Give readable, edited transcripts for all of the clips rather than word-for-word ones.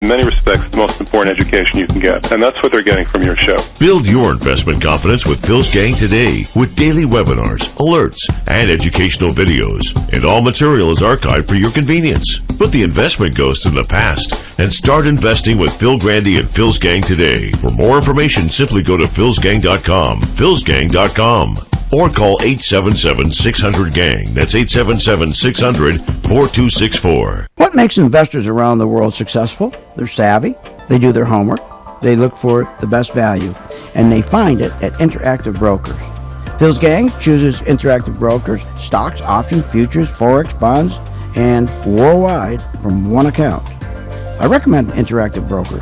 In many respects, the most important education you can get, and that's what they're getting from your show. Build your investment confidence with Phil's Gang today with daily webinars, alerts, and educational videos. And all material is archived for your convenience. Put the investment ghosts in the past and start investing with Phil Grande and Phil's Gang today. For more information, simply go to philsgang.com, philsgang.com, or call 877-600-GANG. That's 877-600-4264. What makes investors around the world successful? They're savvy, they do their homework, they look for the best value, and they find it at Interactive Brokers. Phil's Gang chooses Interactive Brokers, stocks, options, futures, forex, bonds, and worldwide from one account. I recommend Interactive Brokers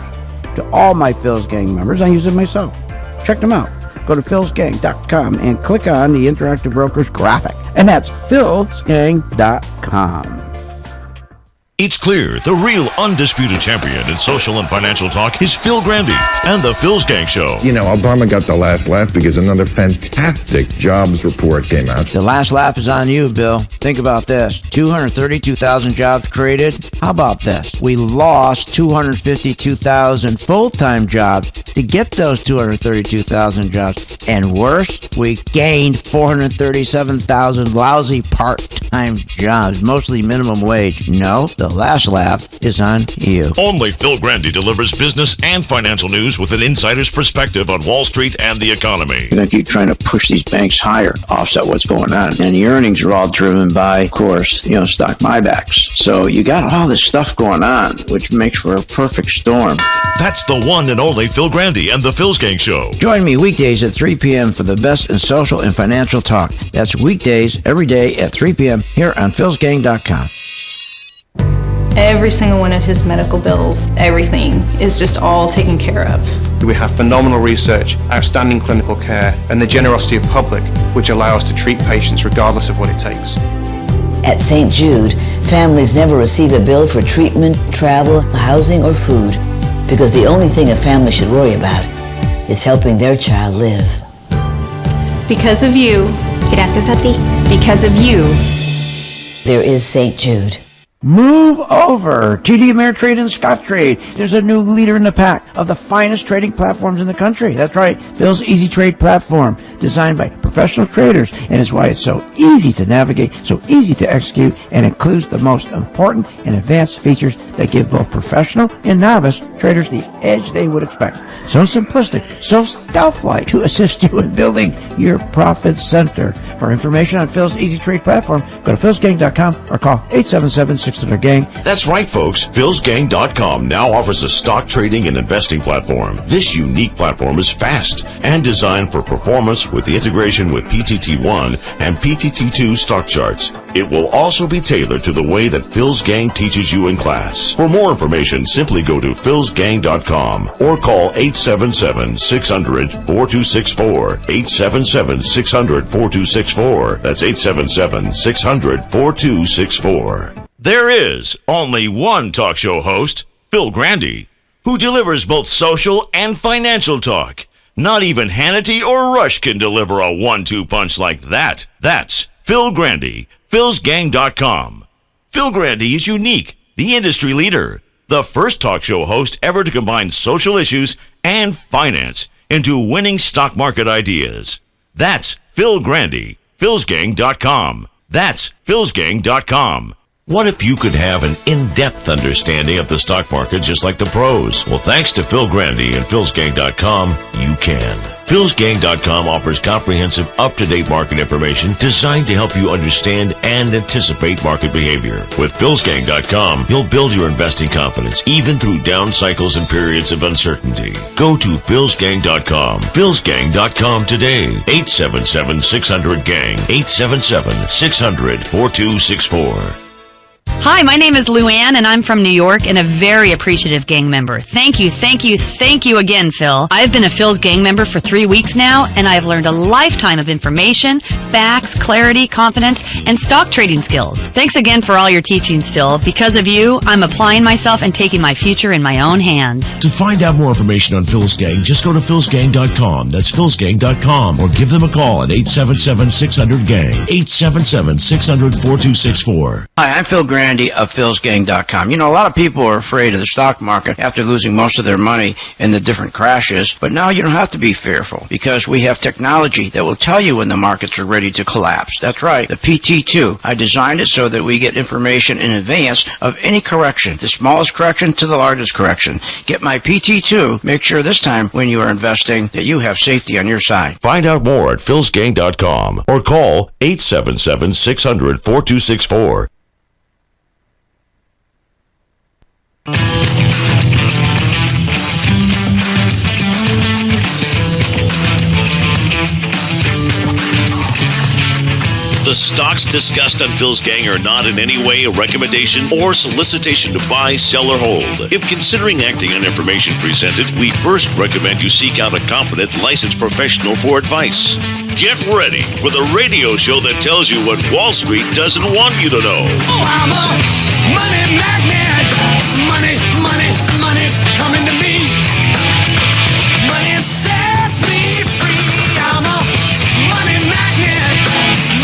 to all my Phil's Gang members. I use it myself. Check them out. Go to philsgang.com and click on the Interactive Brokers graphic. And that's philsgang.com. It's clear the real undisputed champion in social and financial talk is Phil Grande and the Phil's Gang Show. You know, Obama got the last laugh because another fantastic jobs report came out. The last laugh is on you, Bill. Think about this. 232,000 jobs created. How about this? We lost 252,000 full-time jobs to get those 232,000 jobs. And worse, we gained 437,000 lousy part-time jobs, mostly minimum wage. No, the last laugh is on you. Only Phil Grande delivers business and financial news with an insider's perspective on Wall Street and the economy. They keep trying to push these banks higher, offset what's going on. And the earnings are all driven by, of course, stock buybacks. So you got all this stuff going on, which makes for a perfect storm. That's the one and only Phil Grande and the Phil's Gang Show. Join me weekdays at 3 p.m. for the best in social and financial talk. That's weekdays every day at 3 p.m. here on philsgang.com. Every single one of his medical bills, everything is just all taken care of. We have phenomenal research, outstanding clinical care, and the generosity of public, which allow us to treat patients regardless of what it takes. At St. Jude, families never receive a bill for treatment, travel, housing, or food, because the only thing a family should worry about is helping their child live. Because of you. Gracias a ti. Because of you. There is St. Jude. Move over. TD Ameritrade and Scottrade. There's a new leader in the pack of the finest trading platforms in the country. That's right, Phil's Easy Trade platform, designed by professional traders, and is why it's so easy to navigate, so easy to execute, and includes the most important and advanced features that give both professional and novice traders the edge they would expect. So simplistic, so stealth-like to assist you in building your profit center. For information on Phil's Easy Trade platform, go to philsgang.com or call 877-600-GANG. That's right, folks. philsgang.com now offers a stock trading and investing platform. This unique platform is fast and designed for performance with the integration with PTT1 and PTT2 stock charts. It will also be tailored to the way that Phil's Gang teaches you in class. For more information, simply go to philsgang.com or call 877-600-4264. 877-600-4264. That's 877-600-4264. There is only one talk show host, Phil Grande, who delivers both social and financial talk. Not even Hannity or Rush can deliver a 1-2 punch like that. That's Phil Grande, philsgang.com. Phil Grande is unique, the industry leader, the first talk show host ever to combine social issues and finance into winning stock market ideas. That's Phil Grande, philsgang.com. That's philsgang.com. What if you could have an in-depth understanding of the stock market just like the pros? Well, thanks to Phil Grande and philsgang.com, you can. philsgang.com offers comprehensive, up-to-date market information designed to help you understand and anticipate market behavior. With philsgang.com, you'll build your investing confidence even through down cycles and periods of uncertainty. Go to philsgang.com. philsgang.com today. 877-600-GANG. 877-600-4264. Hi, my name is Luann, and I'm from New York and a very appreciative gang member. Thank you again, Phil. I've been a Phil's gang member for 3 weeks now, and I've learned a lifetime of information, facts, clarity, confidence, and stock trading skills. Thanks again for all your teachings, Phil. Because of you, I'm applying myself and taking my future in my own hands. To find out more information on Phil's Gang, just go to philsgang.com. That's philsgang.com, or give them a call at 877-600-GANG. 877-600-4264. Hi, I'm Phil Grande. Grande of philsgang.com. You know, a lot of people are afraid of the stock market after losing most of their money in the different crashes, but now you don't have to be fearful because we have technology that will tell you when the markets are ready to collapse. That's right, the PT2. I designed it so that we get information in advance of any correction, the smallest correction to the largest correction. Get my PT2. Make sure this time when you are investing that you have safety on your side. Find out more at philsgang.com or call 877-600-4264. The stocks discussed on Phil's Gang are not in any way a recommendation or solicitation to buy, sell, or hold. If considering acting on information presented, we first recommend you seek out a competent, licensed professional for advice. Get ready for the radio show that tells you what Wall Street doesn't want you to know. Oh, I'm a money magnet. Money, money, money's coming to me. Money sets me free. I'm a money magnet.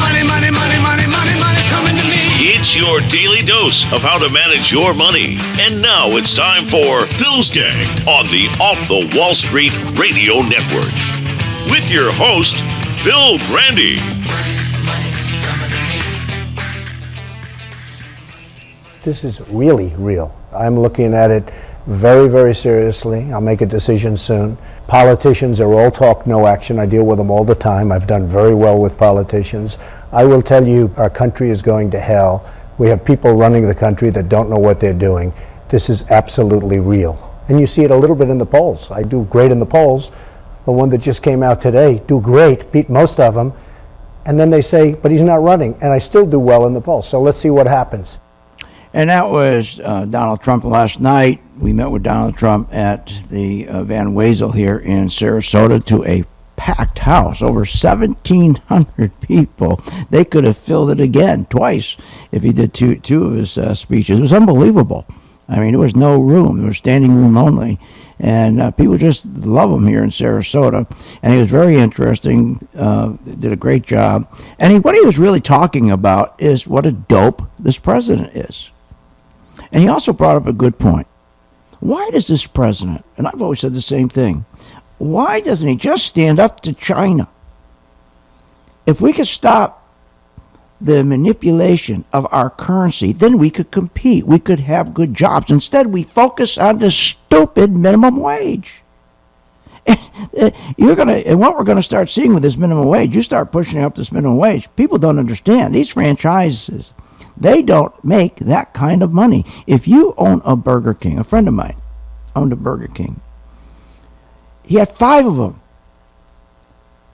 Money, money, money, money, money, money's coming to me. It's your daily dose of how to manage your money. And now it's time for Phil's Gang on the Off the Wall Street Radio Network. With your host, Phil Grande. This is really real. I'm looking at it very, very seriously. I'll make a decision soon. Politicians are all talk, no action. I deal with them all the time. I've done very well with politicians. I will tell you, our country is going to hell. We have people running the country that don't know what they're doing. This is absolutely real. And you see it a little bit in the polls. I do great in the polls. The one that just came out today, do great, beat most of them. And then they say, but he's not running. And I still do well in the polls. So let's see what happens. And that was Donald Trump last night. We met with Donald Trump at the Van Wezel here in Sarasota to a packed house, over 1,700 people. They could have filled it again twice if he did two of his speeches. It was unbelievable. I mean, there was no room. There was standing room only. And people just love him here in Sarasota. And he was very interesting, did a great job. And what he was really talking about is what a dope this president is. And he also brought up a good point. Why does this president, and I've always said the same thing, why doesn't he just stand up to China? If we could stop the manipulation of our currency, then we could compete. We could have good jobs. Instead, we focus on the stupid minimum wage. And what we're going to start seeing with this minimum wage, you start pushing up this minimum wage, people don't understand. These franchises, they don't make that kind of money. If you own a Burger King, a friend of mine owned a Burger King. He had 5 of them.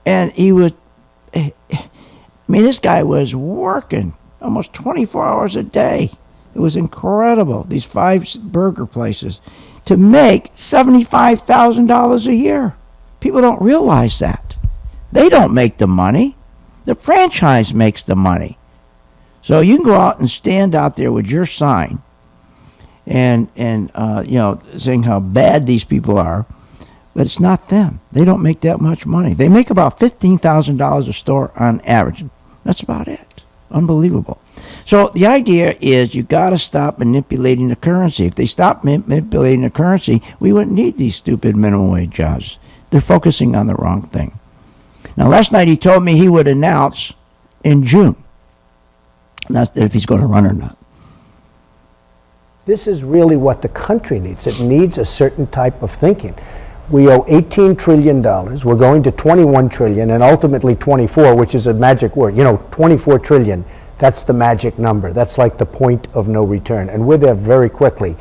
And this guy was working almost 24 hours a day. It was incredible, these 5 burger places, to make $75,000 a year. People don't realize that. They don't make the money. The franchise makes the money. So you can go out and stand out there with your sign and saying how bad these people are, but it's not them. They don't make that much money. They make about $15,000 a store on average. That's about it. Unbelievable. So the idea is you got to stop manipulating the currency. If they stop manipulating the currency, we wouldn't need these stupid minimum wage jobs. They're focusing on the wrong thing. Now, last night he told me he would announce in June. That's if he's going to run or not. This is really what the country needs. It needs a certain type of thinking. We owe $18 trillion. We're going to 21 trillion and ultimately 24, which is a magic word. 24 trillion, that's the magic number. That's like the point of no return. And we're there very quickly.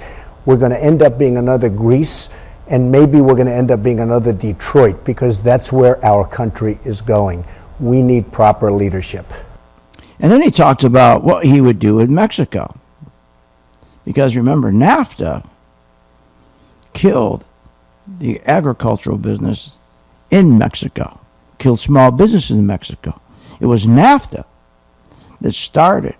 We're going to end up being another Greece, and maybe we're going to end up being another Detroit, because that's where our country is going. We need proper leadership. And then he talked about what he would do with Mexico. Because remember, NAFTA killed the agricultural business in Mexico, killed small businesses in Mexico. It was NAFTA that started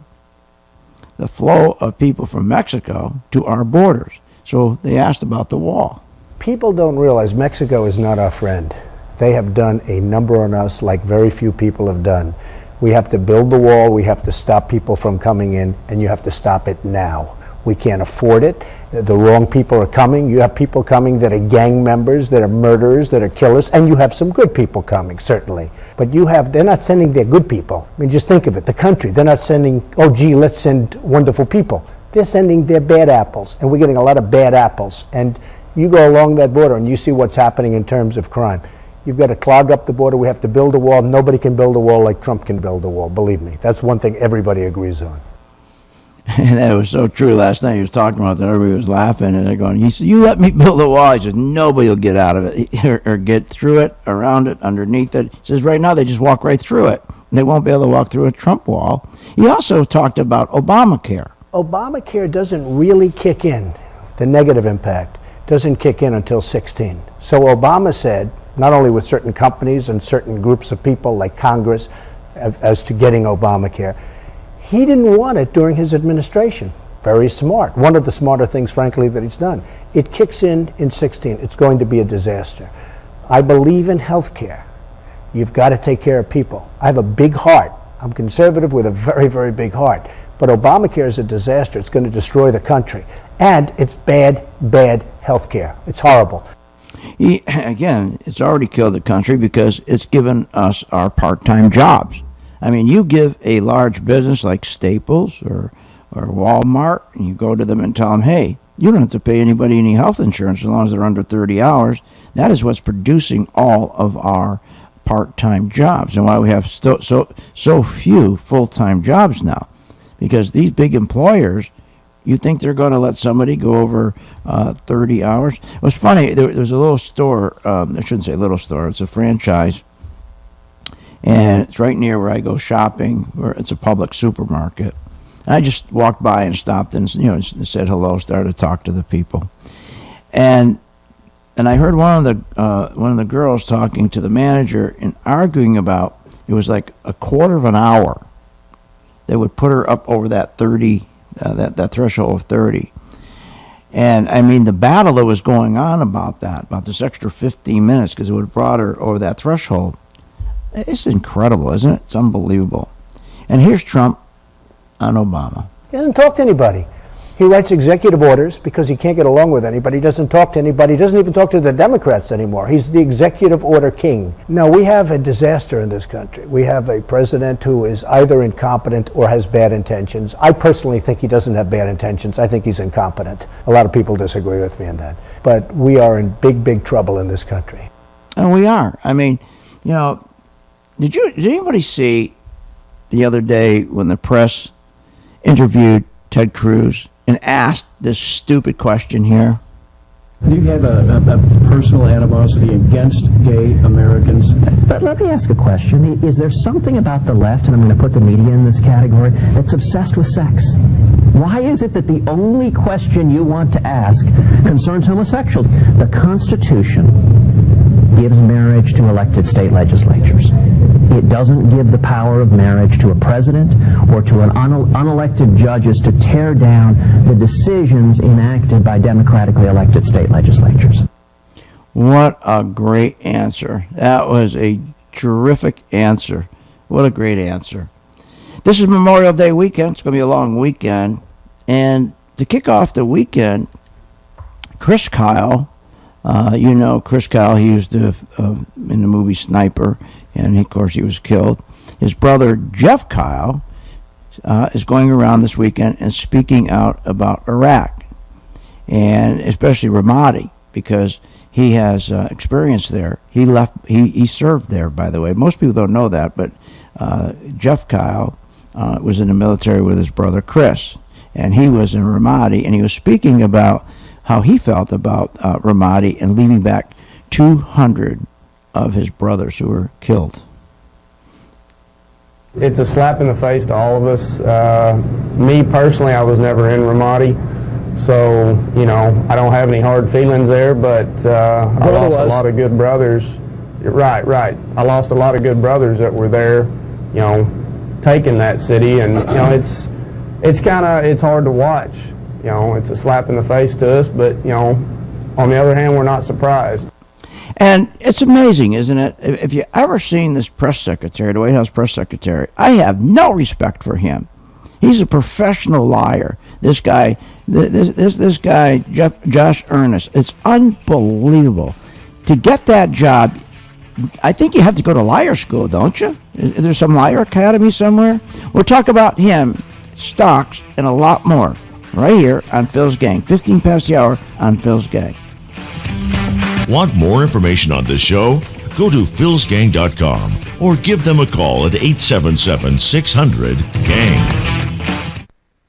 the flow of people from Mexico to our borders. So they asked about the wall. People don't realize Mexico is not our friend. They have done a number on us like very few people have done. We have to build the wall, we have to stop people from coming in, and you have to stop it now. We can't afford it. The wrong people are coming. You have people coming that are gang members, that are murderers, that are killers, and you have some good people coming, certainly. But they're not sending their good people. I mean, just think of it, the country. They're not sending, oh gee, let's send wonderful people. They're sending their bad apples, and we're getting a lot of bad apples. And you go along that border and you see what's happening in terms of crime. You've got to clog up the border. We have to build a wall. Nobody can build a wall like Trump can build a wall, believe me. That's one thing everybody agrees on. And that was so true. Last night he was talking about that. Everybody was laughing, and they're going, he said, you let me build a wall. He says, nobody will get out of it or get through it, around it, underneath it. He says, right now they just walk right through it. They won't be able to walk through a Trump wall. He also talked about Obamacare. Obamacare doesn't really kick in. The negative impact doesn't kick in until 16. So Obama said, not only with certain companies and certain groups of people like Congress, as to getting Obamacare, he didn't want it during his administration. Very smart. One of the smarter things, frankly, that he's done. It kicks in 16. It's going to be a disaster. I believe in health care. You've got to take care of people. I have a big heart. I'm conservative with a very, very big heart. But Obamacare is a disaster. It's going to destroy the country. And it's bad, bad health care. It's horrible. Again, it's already killed the country because it's given us our part-time jobs. I mean, you give a large business like Staples or Walmart, and you go to them and tell them, hey, you don't have to pay anybody any health insurance as long as they're under 30 hours. That is what's producing all of our part-time jobs and why we have so few full-time jobs now. Because these big employers, you think they're going to let somebody go over 30 hours? It was funny. There was a little store. I shouldn't say little store. It's a franchise. And it's right near where I go shopping, where it's a public supermarket. And I just walked by and stopped and said hello, started to talk to the people. And I heard one of the girls talking to the manager and arguing about, it was like a quarter of an hour. They would put her up over that 30, that threshold of 30. And I mean, the battle that was going on about this extra 15 minutes, because it would have brought her over that threshold. It's incredible, isn't it? It's unbelievable. And here's Trump on Obama. He doesn't talk to anybody. He writes executive orders because he can't get along with anybody. He doesn't talk to anybody. He doesn't even talk to the Democrats anymore. He's the executive order king. No, we have a disaster in this country. We have a president who is either incompetent or has bad intentions. I personally think he doesn't have bad intentions. I think he's incompetent. A lot of people disagree with me on that. But we are in big, big trouble in this country. And we are. I mean, did anybody see the other day when the press interviewed Ted Cruz and asked this stupid question here? Do you have a personal animosity against gay Americans? But let me ask a question. Is there something about the left, and I'm going to put the media in this category, that's obsessed with sex? Why is it that the only question you want to ask concerns homosexuals? The Constitution gives marriage to elected state legislatures. It doesn't give the power of marriage to a president or to an unelected judges to tear down the decisions enacted by democratically elected state legislatures. What a great answer. That was a terrific answer. What a great answer. This is Memorial Day weekend. It's going to be a long weekend. And to kick off the weekend, Chris Kyle, Chris Kyle, he was in the movie Sniper, and of course he was killed. His brother, Jeff Kyle, is going around this weekend and speaking out about Iraq, and especially Ramadi, because he has experience there. He served there, by the way. Most people don't know that, but Jeff Kyle was in the military with his brother Chris, and he was in Ramadi, and he was speaking about how he felt about Ramadi and leaving back 200 of his brothers who were killed. It's a slap in the face to all of us. Me personally, I was never in Ramadi, so I don't have any hard feelings there. But I lost a lot of good brothers. Right. I lost a lot of good brothers that were there, taking that city, and it's hard to watch. It's a slap in the face to us, but on the other hand, we're not surprised. And it's amazing, isn't it? If you ever seen this press secretary, the White House press secretary, I have no respect for him. He's a professional liar. This guy, this guy, Josh Earnest. It's unbelievable. To get that job, I think you have to go to liar school, don't you? Is there some liar academy somewhere? We'll talk about him, stocks, and a lot more right here on Phil's Gang. 15 past the hour on Phil's Gang. Want more information on this show? Go to philsgang.com or give them a call at 877-600-GANG.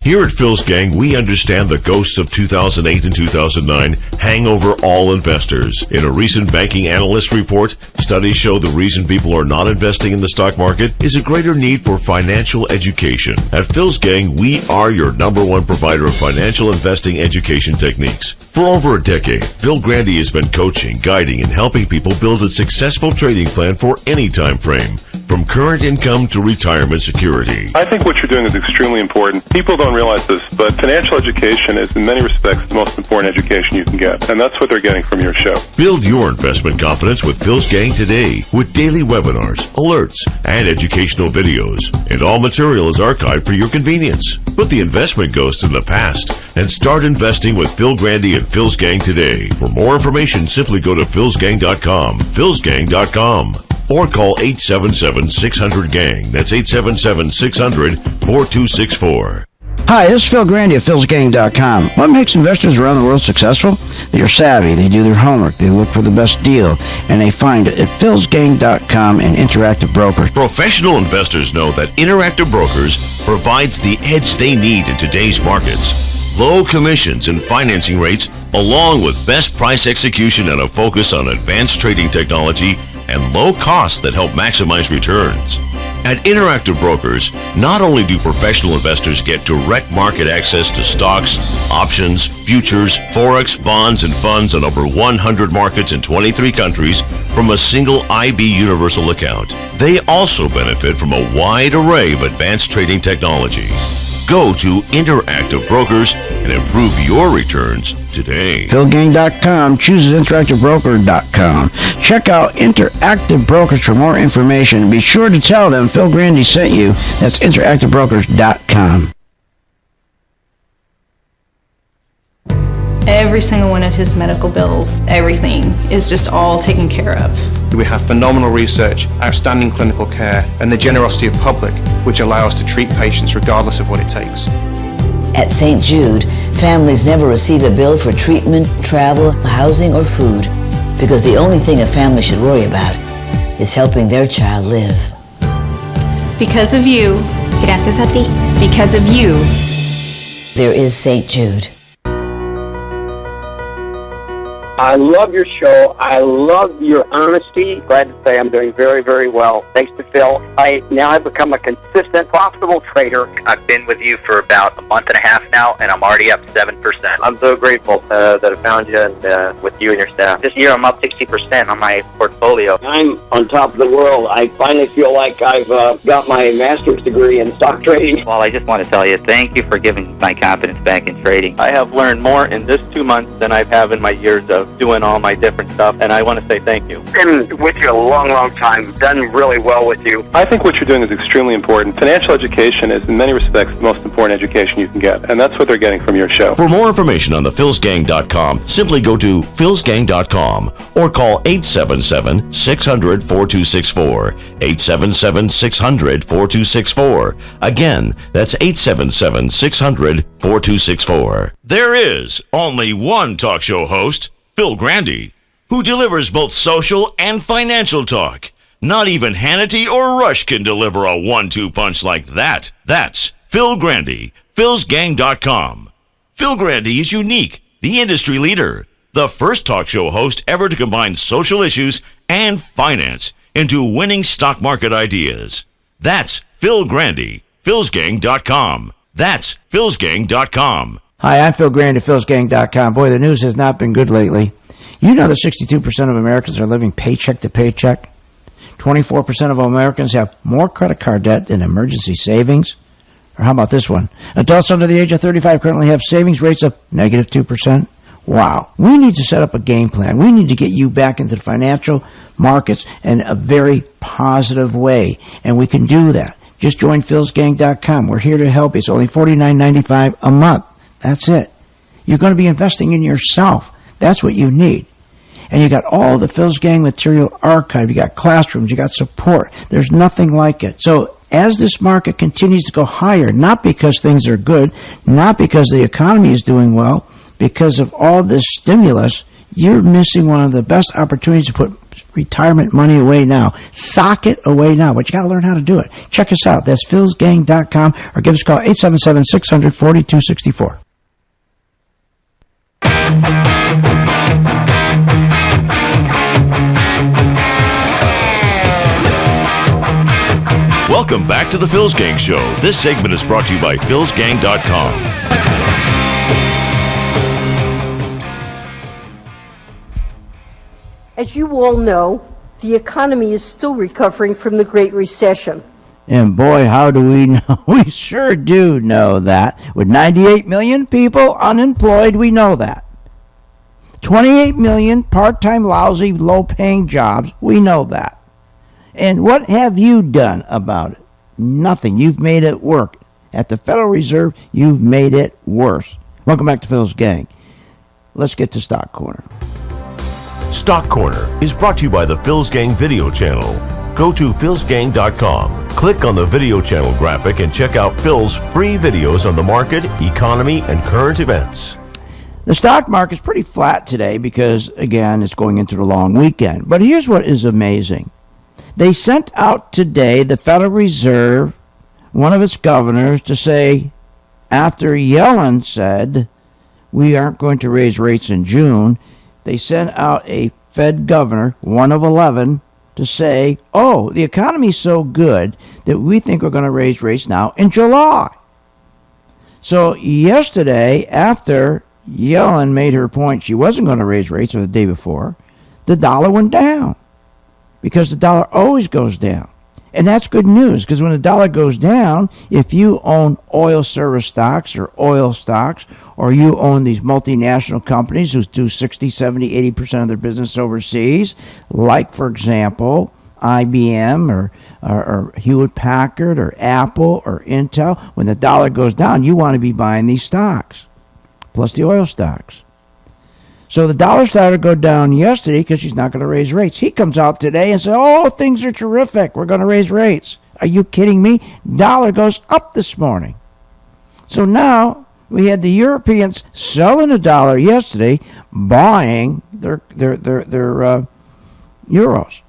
Here at Phil's Gang, we understand the ghosts of 2008 and 2009 hang over all investors. In a recent banking analyst report, studies show the reason people are not investing in the stock market is a greater need for financial education. At Phil's Gang, we are your #1 provider of financial investing education techniques. For over a decade, Phil Grande has been coaching, guiding, and helping people build a successful trading plan for any time frame, from current income to retirement security. I think what you're doing is extremely important. People don't realize this, but financial education is in many respects the most important education you can get, and that's what they're getting from your show. Build your investment confidence with Phil's Gang today with daily webinars, alerts, and educational videos. And all material is archived for your convenience. Put the investment ghosts in the past and start investing with Phil Grande and Phil's Gang today. For more information, simply go to philsgang.com, philsgang.com. Or call 877-600-GANG. That's 877-600-4264. Hi, this is Phil Grande at philsgang.com. What makes investors around the world successful? They're savvy, they do their homework, they look for the best deal, and they find it at philsgang.com and Interactive Brokers. Professional investors know that Interactive Brokers provides the edge they need in today's markets. Low commissions and financing rates, along with best price execution and a focus on advanced trading technology and low costs that help maximize returns. At Interactive Brokers, not only do professional investors get direct market access to stocks, options, futures, forex, bonds, and funds on over 100 markets in 23 countries from a single IB Universal account, they also benefit from a wide array of advanced trading technology. Go to Interactive Brokers and improve your returns today. PhilGang.com chooses InteractiveBroker.com. Check out Interactive Brokers for more information. Be sure to tell them Phil Grande sent you. That's InteractiveBrokers.com. Every single one of his medical bills, everything is just all taken care of. We have phenomenal research, outstanding clinical care, and the generosity of public, which allow us to treat patients regardless of what it takes. At St. Jude, families never receive a bill for treatment, travel, housing, or food because the only thing a family should worry about is helping their child live. Because of you. Gracias a ti. Because of you. There is St. Jude. I love your show. I love your honesty. Glad to say I'm doing very, very well. Thanks to Phil. I now have become a consistent, profitable trader. I've been with you for about a month and a half now, and I'm already up 7%. I'm so grateful that I found you and with you and your staff. This year I'm up 60% on my portfolio. I'm on top of the world. I finally feel like I've got my master's degree in stock trading. Well, I just want to tell you, thank you for giving my confidence back in trading. I have learned more in this 2 months than I have in my years of doing all my different stuff, and I want to say thank you. Been with you a long, long time. Done really well with you. I think what you're doing is extremely important. Financial education is in many respects the most important education you can get, and that's what they're getting from your show. For more information on the philsgang.com, simply go to philsgang.com or call 877-600-4264. 877-600-4264. Again, that's 877-600-4264. There is only one talk show host, Phil Grande, who delivers both social and financial talk. Not even Hannity or Rush can deliver a 1-2 punch like that. That's Phil Grande, philsgang.com. Phil Grande is unique, the industry leader, the first talk show host ever to combine social issues and finance into winning stock market ideas. That's Phil Grande, philsgang.com. That's philsgang.com. Hi, I'm Phil Grande at philsgang.com. Boy, the news has not been good lately. You know that 62% of Americans are living paycheck to paycheck? 24% of Americans have more credit card debt than emergency savings? Or how about this one? Adults under the age of 35 currently have savings rates of negative 2%, Wow. We need to set up a game plan. We need to get you back into the financial markets in a very positive way. And we can do that. Just join philsgang.com. We're here to help you. It's only $49.95 a month. That's it. You're going to be investing in yourself. That's what you need. And you got all the Phil's Gang material archived. You got classrooms. You got support. There's nothing like it. So as this market continues to go higher, not because things are good, not because the economy is doing well, because of all this stimulus, you're missing one of the best opportunities to put retirement money away now. Sock it away now, but you got to learn how to do it. Check us out. That's philsgang.com, or give us a call, 877-600-4264. Welcome back to the Phil's Gang Show. This segment is brought to you by philsgang.com. As you all know, the economy is still recovering from the Great Recession. And boy, how do we know? We sure do know that. With 98 million people unemployed, we know that. 28 million part-time, lousy, low-paying jobs, we know that. And what have you done about it? Nothing. You've made it work. At the Federal Reserve, you've made it worse. Welcome back to Phil's Gang. Let's get to Stock Corner. Stock Corner is brought to you by the Phil's Gang video channel. Go to philsgang.com, click on the video channel graphic, and check out Phil's free videos on the market, economy, and current events. The stock market's pretty flat today because, again, it's going into the long weekend. But here's what is amazing. They sent out today, the Federal Reserve, one of its governors, to say, after Yellen said we aren't going to raise rates in June, they sent out a Fed governor, one of 11, to say, oh, the economy's so good that we think we're going to raise rates now in July. So yesterday, after Yellen made her point she wasn't going to raise rates, or the day before, the dollar went down because the dollar always goes down. And that's good news, because when the dollar goes down, if you own oil service stocks or oil stocks, or you own these multinational companies who do 60, 70, 80% of their business overseas, like, for example, IBM or Hewlett-Packard or Apple or Intel, when the dollar goes down, you want to be buying these stocks, plus the oil stocks. So the dollar started to go down yesterday because she's not going to raise rates. He comes out today and says, oh, things are terrific. We're going to raise rates. Are you kidding me? Dollar goes up this morning. So now we had the Europeans selling the dollar yesterday, buying their euros.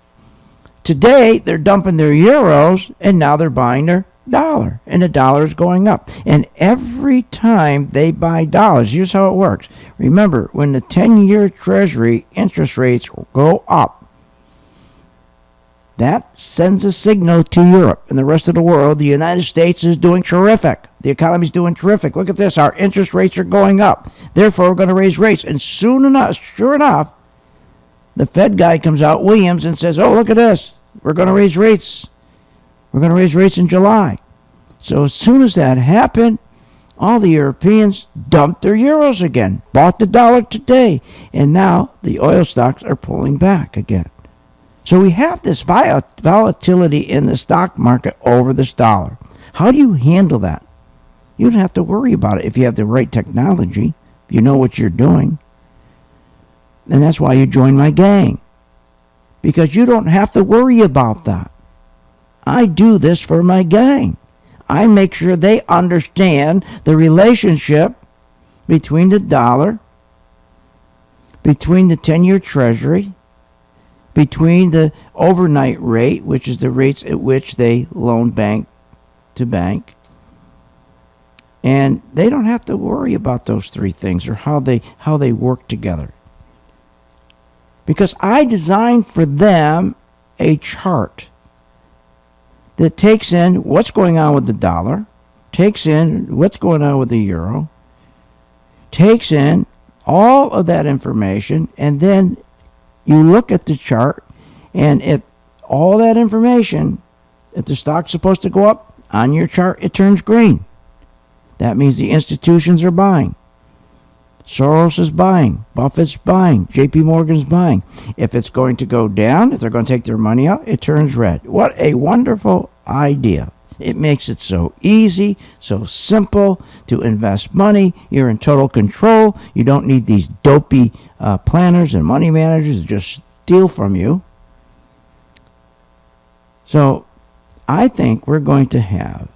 Today, they're dumping their euros, and now they're buying their dollar, and the dollar is going up. And every time they buy dollars, here's how it works. Remember, when the 10-year Treasury interest rates go up, that sends a signal to Europe and the rest of the world. The United States is doing terrific. The economy is doing terrific. Look at this. Our interest rates are going up. Therefore, we're going to raise rates. And sure enough, the Fed guy comes out, Williams, and says, oh, look at this. We're going to raise rates. We're going to raise rates in July. So as soon as that happened, all the Europeans dumped their euros again, bought the dollar today, and now the oil stocks are pulling back again. So we have this volatility in the stock market over this dollar. How do you handle that? You don't have to worry about it if you have the right technology, if you know what you're doing. And that's why you join my gang, because you don't have to worry about that. I do this for my gang. I make sure they understand the relationship between the dollar, between the 10-year Treasury, between the overnight rate, which is the rates at which they loan bank to bank. And they don't have to worry about those three things or how they work together. Because I designed for them a chart that takes in what's going on with the dollar, takes in what's going on with the euro, takes in all of that information, and then you look at the chart, and if all that information, if the stock's supposed to go up, on your chart it turns green. That means the institutions are buying. Soros is buying. Buffett's buying. JP Morgan's buying. If it's going to go down, if they're going to take their money out, it turns red. What a wonderful idea. It makes it so easy, so simple to invest money. You're in total control. You don't need these dopey planners and money managers to just steal from you. So I think we're going to have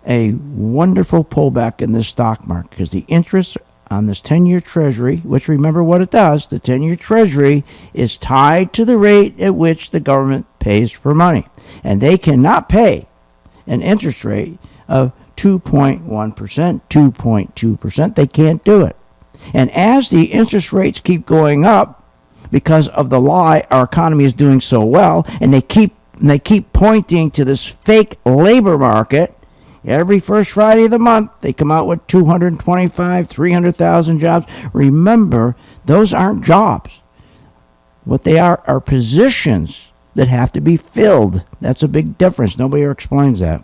a wonderful pullback in this stock market because the interest on this 10-year Treasury, which remember what it does, the 10-year Treasury is tied to the rate at which the government pays for money. And they cannot pay an interest rate of 2.1%, 2.2%. They can't do it. And as the interest rates keep going up, because of the lie our economy is doing so well, and they keep pointing to this fake labor market, every first Friday of the month, they come out with 225, 300,000 jobs. Remember, those aren't jobs. What they are positions that have to be filled. That's a big difference. Nobody ever explains that.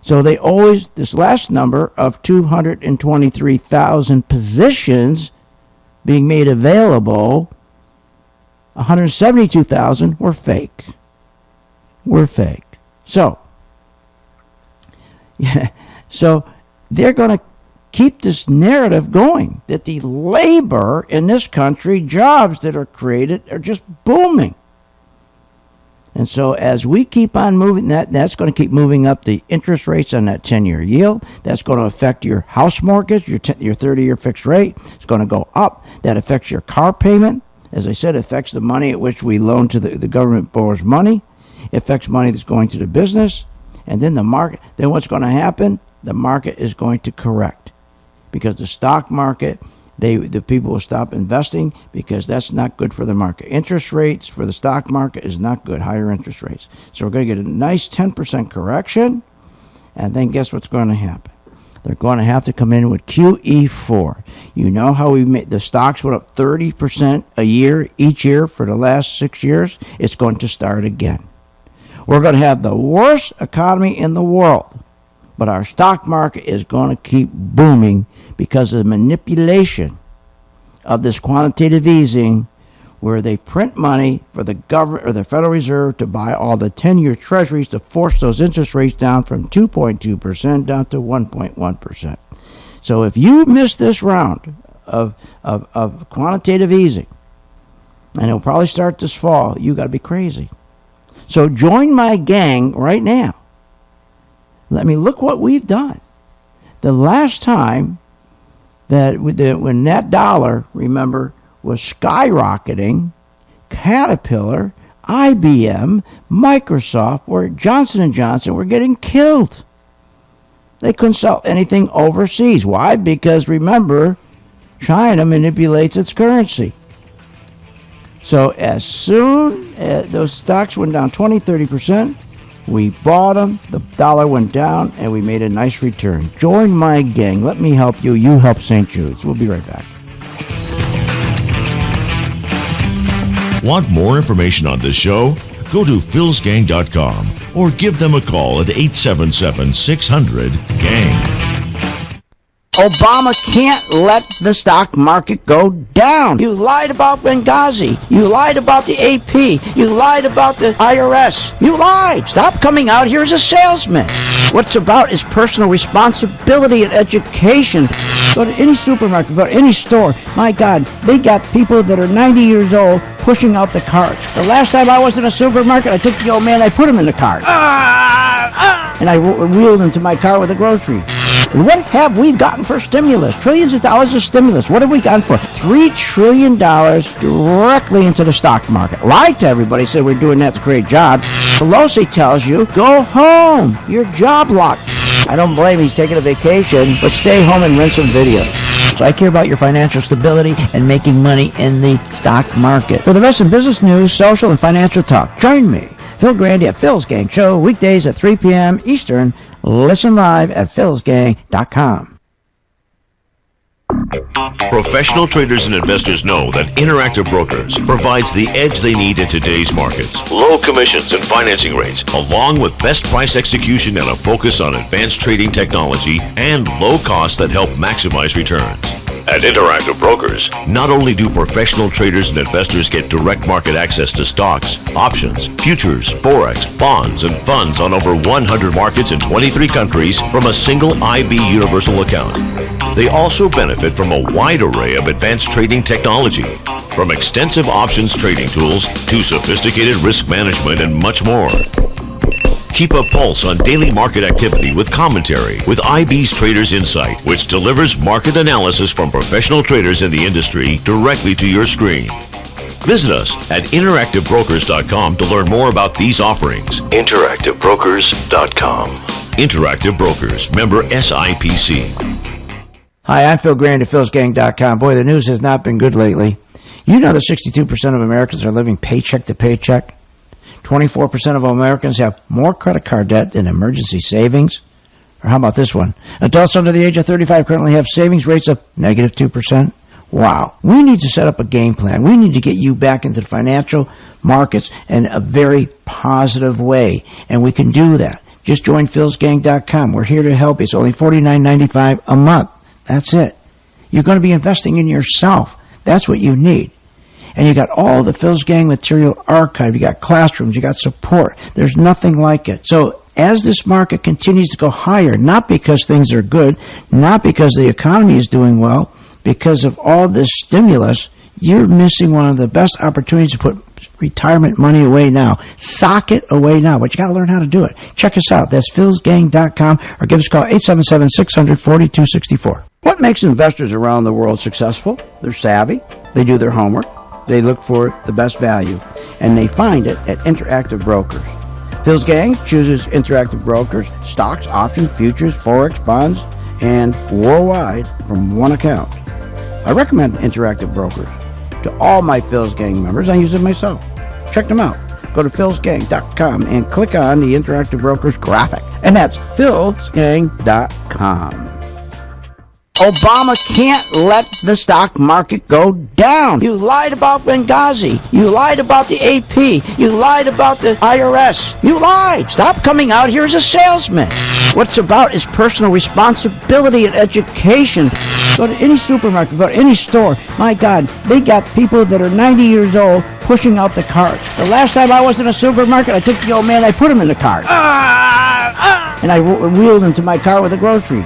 So they always, this last number of 223,000 positions being made available, 172,000 were fake. So, so they're going to keep this narrative going that the labor in this country, jobs that are created, are just booming. And so as we keep on moving, that's going to keep moving up the interest rates on that 10-year yield. That's going to affect your house mortgage, your 30-year fixed rate. It's going to go up. That affects your car payment. As I said, it affects the money at which we loan to the government borrows money. It affects money that's going to the business. And then the market, then what's going to happen? The market is going to correct. Because the stock market, the people will stop investing because that's not good for the market. Interest rates for the stock market is not good, higher interest rates. So we're going to get a nice 10% correction, and then guess what's going to happen? They're going to have to come in with QE4. You know how the stocks went up 30% a year, each year for the last 6 years? It's going to start again. We're going to have the worst economy in the world, but our stock market is going to keep booming because of the manipulation of this quantitative easing where they print money for the government or the Federal Reserve to buy all the 10-year treasuries to force those interest rates down from 2.2% down to 1.1%. So if you miss this round of quantitative easing, and it'll probably start this fall, you got to be crazy. So join my gang right now. Let me look what we've done. The last time that when that dollar, remember, was skyrocketing, Caterpillar, IBM, Microsoft, or Johnson & Johnson were getting killed. They couldn't sell anything overseas. Why? Because remember, China manipulates its currency. So as soon as those stocks went down 20, 30%, we bought them, the dollar went down, and we made a nice return. Join my gang. Let me help you. You help St. Jude's. We'll be right back. Want more information on this show? Go to philsgang.com or give them a call at 877-600-GANG. Obama can't let the stock market go down. You lied about Benghazi. You lied about the AP. You lied about the IRS. You lied. Stop coming out here as a salesman. What's about is personal responsibility and education. Go to any supermarket, go to any store. My God, they got people that are 90 years old pushing out the carts. The last time I was in a supermarket, I took the old man, I put him in the cart. And I wheeled him to my car with the groceries. What have we gotten for stimulus? Trillions of dollars of stimulus. What have we gotten for? $3 trillion directly into the stock market. Lied to everybody, said we're doing that to create jobs. Pelosi tells you, go home. You're job locked. I don't blame him. He's taking a vacation, but stay home and rent some videos. So I care about your financial stability and making money in the stock market. For the rest of business news, social, and financial talk, join me, Phil Grande, at Phil's Gang Show, weekdays at 3 p.m. Eastern. Listen live at philsgang.com. Professional traders and investors know that Interactive Brokers provides the edge they need in today's markets. Low commissions and financing rates, along with best price execution and a focus on advanced trading technology and low costs that help maximize returns. At Interactive Brokers, not only do professional traders and investors get direct market access to stocks, options, futures, forex, bonds, and funds on over 100 markets in 23 countries from a single IB Universal account, they also benefit from a wide array of advanced trading technology, from extensive options trading tools to sophisticated risk management and much more. Keep a pulse on daily market activity with commentary with IB's Traders Insight, which delivers market analysis from professional traders in the industry directly to your screen. Visit us at interactivebrokers.com to learn more about these offerings. interactivebrokers.com. Interactive Brokers, member SIPC. Hi, I'm Phil Grande at philsgang.com. Boy, the news has not been good lately. You know that 62% of Americans are living paycheck to paycheck? 24% of Americans have more credit card debt than emergency savings. Or how about this one? Adults under the age of 35 currently have savings rates of negative 2%. Wow. We need to set up a game plan. We need to get you back into the financial markets in a very positive way. And we can do that. Just join philsgang.com. We're here to help you. It's only $49.95 a month. That's it. You're going to be investing in yourself. That's what you need. And you got all the Phil's Gang material archived. You got classrooms. You got support. There's nothing like it. So as this market continues to go higher, not because things are good, not because the economy is doing well, because of all this stimulus, you're missing one of the best opportunities to put retirement money away now. Sock it away now. But you got to learn how to do it. Check us out. That's philsgang.com or give us a call 877-600-4264. What makes investors around the world successful? They're savvy. They do their homework. They look for the best value, and they find it at Interactive Brokers. Phil's Gang chooses Interactive Brokers, stocks, options, futures, forex, bonds, and worldwide from one account. I recommend Interactive Brokers to all my Phil's Gang members. I use it myself. Check them out. Go to philsgang.com and click on the Interactive Brokers graphic, and that's philsgang.com. Obama can't let the stock market go down. You lied about Benghazi. You lied about the AP. You lied about the IRS. You lied. Stop coming out here as a salesman. What's about is personal responsibility and education. Go to any supermarket, go to any store. My God, they got people that are 90 years old pushing out the carts. The last time I was in a supermarket, I took the old man, I put him in the cart. And I wheeled him to my car with the groceries.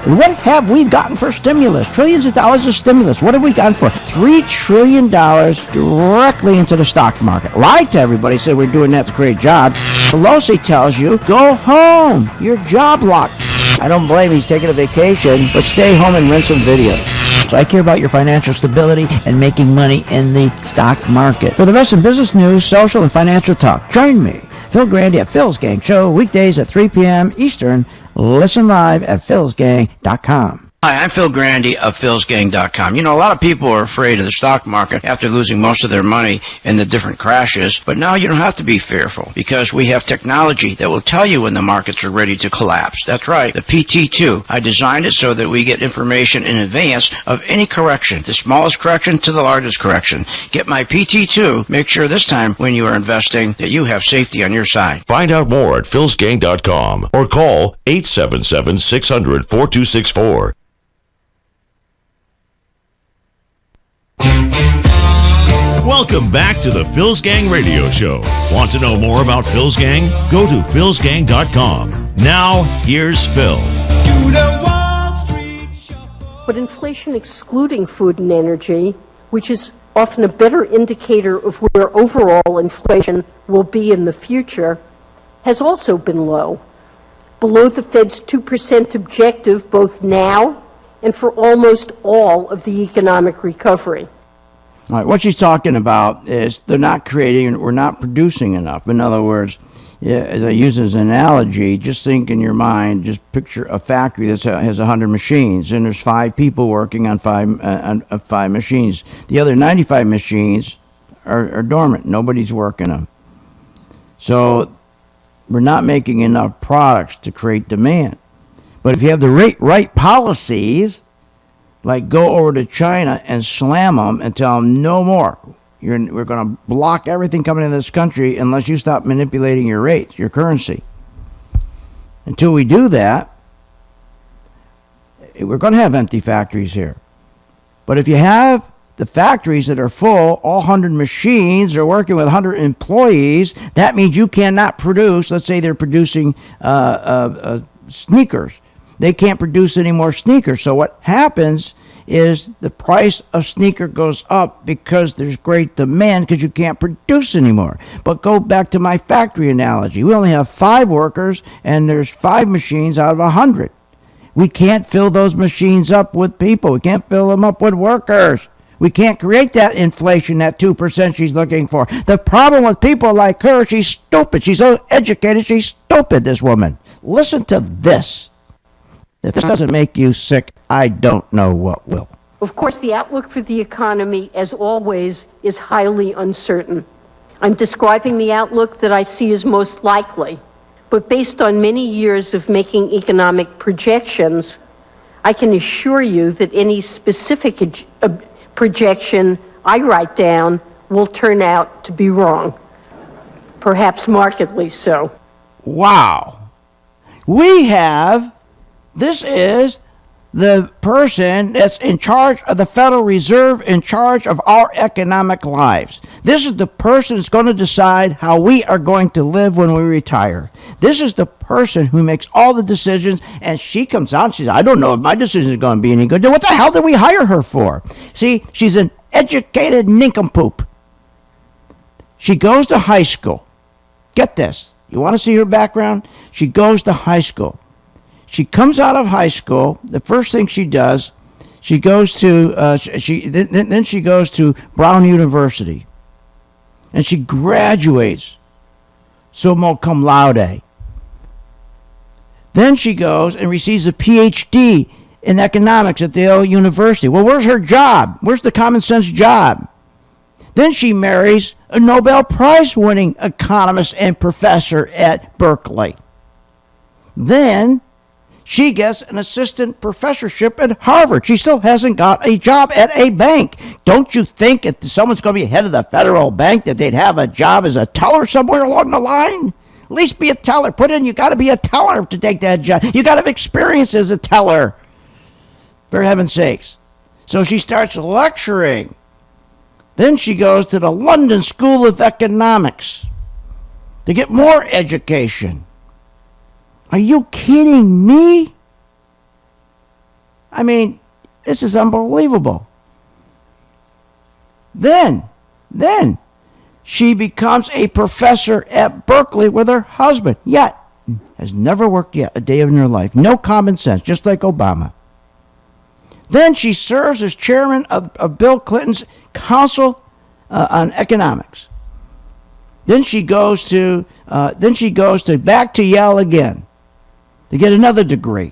What have we gotten for stimulus? Trillions of dollars of stimulus. What have we gotten for? $3 trillion directly into the stock market. Lied to everybody, said we're doing that. It's a great job. Pelosi tells you, go home. You're job locked. I don't blame him. He's taking a vacation, but stay home and rent some videos. So I care about your financial stability and making money in the stock market. For the best in business news, social, and financial talk, join me, Phil Grande at Phil's Gang Show, weekdays at 3 p.m. Eastern. Listen live at philsgang.com. Hi, I'm Phil Grande of philsgang.com. You know, a lot of people are afraid of the stock market after losing most of their money in the different crashes, but now you don't have to be fearful because we have technology that will tell you when the markets are ready to collapse. That's right, the PT2. I designed it so that we get information in advance of any correction, the smallest correction to the largest correction. Get my PT2. Make sure this time when you are investing that you have safety on your side. Find out more at philsgang.com or call 877-600-4264. Welcome back to the Phil's Gang Radio Show. Want to know more about Phil's Gang? Go to philsgang.com. Now, here's Phil. But inflation excluding food and energy, which is often a better indicator of where overall inflation will be in the future, has also been low, below the Fed's 2% objective both now and for almost all of the economic recovery. All right, what she's talking about is they're not creating, we're not producing enough. In other words, as I use as an analogy, just think in your mind, just picture a factory that has 100 machines, and there's 5 people working on five machines. The other 95 machines are dormant. Nobody's working them. So we're not making enough products to create demand. But if you have the right policies, like go over to China and slam them and tell them no more. We're going to block everything coming into this country unless you stop manipulating your rates, your currency. Until we do that, we're going to have empty factories here. But if you have the factories that are full, all 100 machines are working with 100 employees, that means you cannot produce, let's say they're producing sneakers. They can't produce any more sneakers. So what happens is the price of sneaker goes up because there's great demand because you can't produce anymore. But go back to my factory analogy. We only have 5 workers and there's 5 machines out of 100. We can't fill those machines up with people. We can't fill them up with workers. We can't create that inflation, that 2% she's looking for. The problem with people like her, she's stupid. She's so educated, she's stupid, this woman. Listen to this. If this doesn't make you sick, I don't know what will. Of course, the outlook for the economy, as always, is highly uncertain. I'm describing the outlook that I see as most likely, but based on many years of making economic projections, I can assure you that any specific projection I write down will turn out to be wrong, perhaps markedly so. Wow. This is the person that's in charge of the Federal Reserve, in charge of our economic lives. This is the person that's going to decide how we are going to live when we retire. This is the person who makes all the decisions, and she comes out and says, I don't know if my decision is going to be any good. Then what the hell did we hire her for? See, she's an educated nincompoop. She goes to high school. Get this. You want to see her background? She goes to high school. She comes out of high school. The first thing she does, she goes to then she goes to Brown University, and she graduates summa cum laude. Then she goes and receives a PhD in economics at the Yale University. Well, where's her job? Where's the common sense job? Then she marries a Nobel Prize-winning economist and professor at Berkeley. Then she gets an assistant professorship at Harvard. She still hasn't got a job at a bank. Don't you think if someone's going to be head of the federal bank that they'd have a job as a teller somewhere along the line? At least be a teller. You got to be a teller to take that job. You got to have experience as a teller, for heaven's sakes. So she starts lecturing. Then she goes to the London School of Economics to get more education. Are you kidding me? I mean, this is unbelievable. Then she becomes a professor at Berkeley with her husband. Yet, has never worked yet a day in her life. No common sense, just like Obama. Then she serves as chairman of Bill Clinton's Council on Economics. Then she goes back to Yale again to get another degree.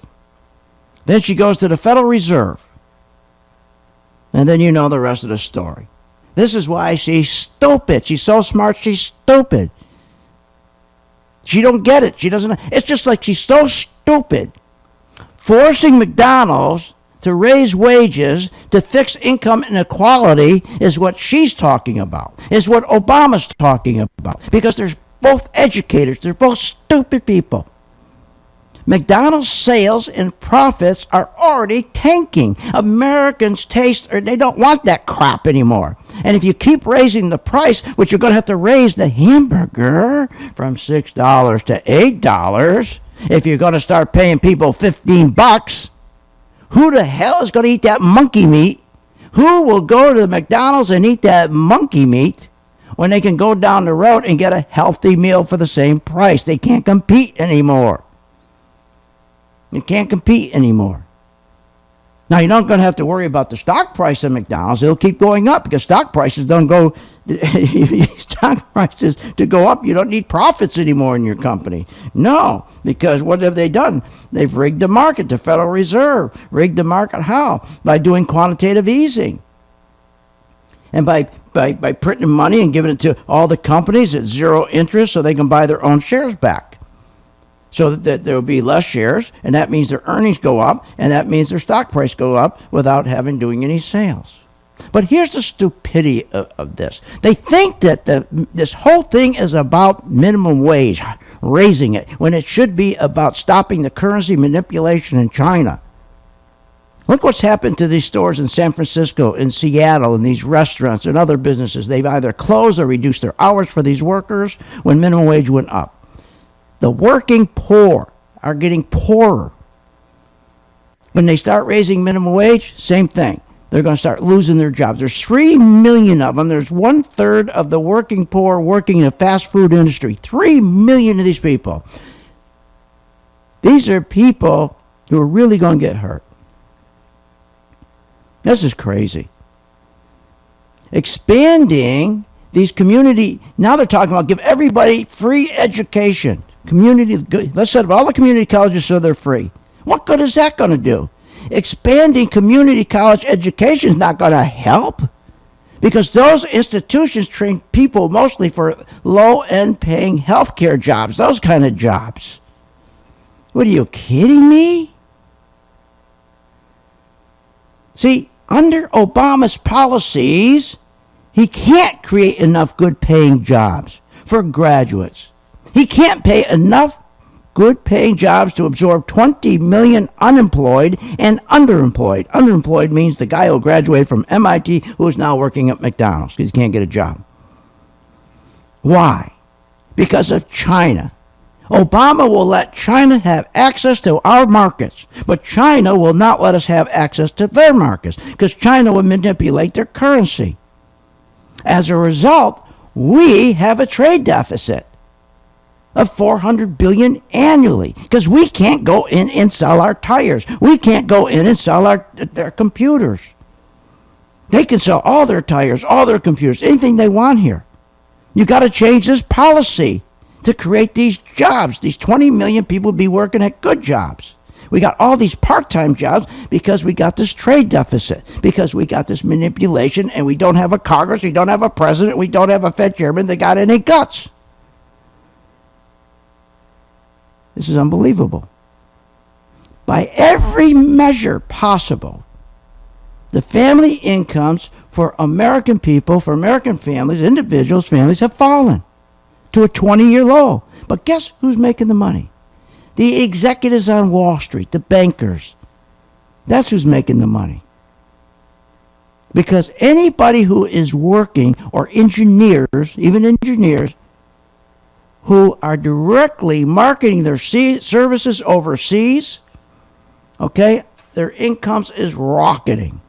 Then she goes to the Federal Reserve. And then you know the rest of the story. This is why she's stupid. She's so smart, she's stupid. She don't get it. She doesn't. It's just like she's so stupid. Forcing McDonald's to raise wages to fix income inequality is what she's talking about. Is what Obama's talking about. Because they're both educators. They're both stupid people. McDonald's sales and profits are already tanking. Americans they don't want that crap anymore. And if you keep raising the price, which you're going to have to raise the hamburger from $6 to $8, if you're going to start paying people $15, who the hell is going to eat that monkey meat? Who will go to McDonald's and eat that monkey meat when they can go down the road and get a healthy meal for the same price? They can't compete anymore. You can't compete anymore. Now, you're not going to have to worry about the stock price of McDonald's. It'll keep going up because stock prices don't go... stock prices to go up, you don't need profits anymore in your company. No, because what have they done? They've rigged the market. The Federal Reserve rigged the market. How? By doing quantitative easing. And by printing money and giving it to all the companies at zero interest so they can buy their own shares back. So that there will be less shares, and that means their earnings go up, and that means their stock price go up without doing any sales. But here's the stupidity of this. They think that this whole thing is about minimum wage, raising it, when it should be about stopping the currency manipulation in China. Look what's happened to these stores in San Francisco, in Seattle, and these restaurants and other businesses. They've either closed or reduced their hours for these workers when minimum wage went up. The working poor are getting poorer. When they start raising minimum wage, same thing. They're going to start losing their jobs. There's 3 million of them. There's 1/3 of the working poor working in the fast food industry. 3 million of these people. These are people who are really going to get hurt. This is crazy. Expanding these community, now they're talking about give everybody free education. Let's set up all the community colleges so they're free. What good is that going to do? Expanding community college education is not going to help, because those institutions train people mostly for low-end paying healthcare jobs, those kind of jobs. What, are you kidding me? See, under Obama's policies, he can't create enough good-paying jobs for graduates. He can't pay enough good-paying jobs to absorb 20 million unemployed and underemployed. Underemployed means the guy who graduated from MIT who is now working at McDonald's because he can't get a job. Why? Because of China. Obama will let China have access to our markets, but China will not let us have access to their markets because China will manipulate their currency. As a result, we have a trade deficit of $400 billion annually because we can't go in and sell our tires. We can't go in and sell our computers. They can sell all their tires, all their computers, anything they want here. You got to change this policy to create these jobs. These 20 million people be working at good jobs. We got all these part-time jobs because we got this trade deficit, because we got this manipulation, and we don't have a Congress, we don't have a president, we don't have a Fed chairman that got any guts. This is unbelievable. By every measure possible, the family incomes for American people, for American families, individuals, families have fallen to a 20-year low. But guess who's making the money? The executives on Wall Street, the bankers. That's who's making the money. Because anybody who is working, or engineers, even engineers, who are directly marketing their services overseas, okay, their incomes is rocketing.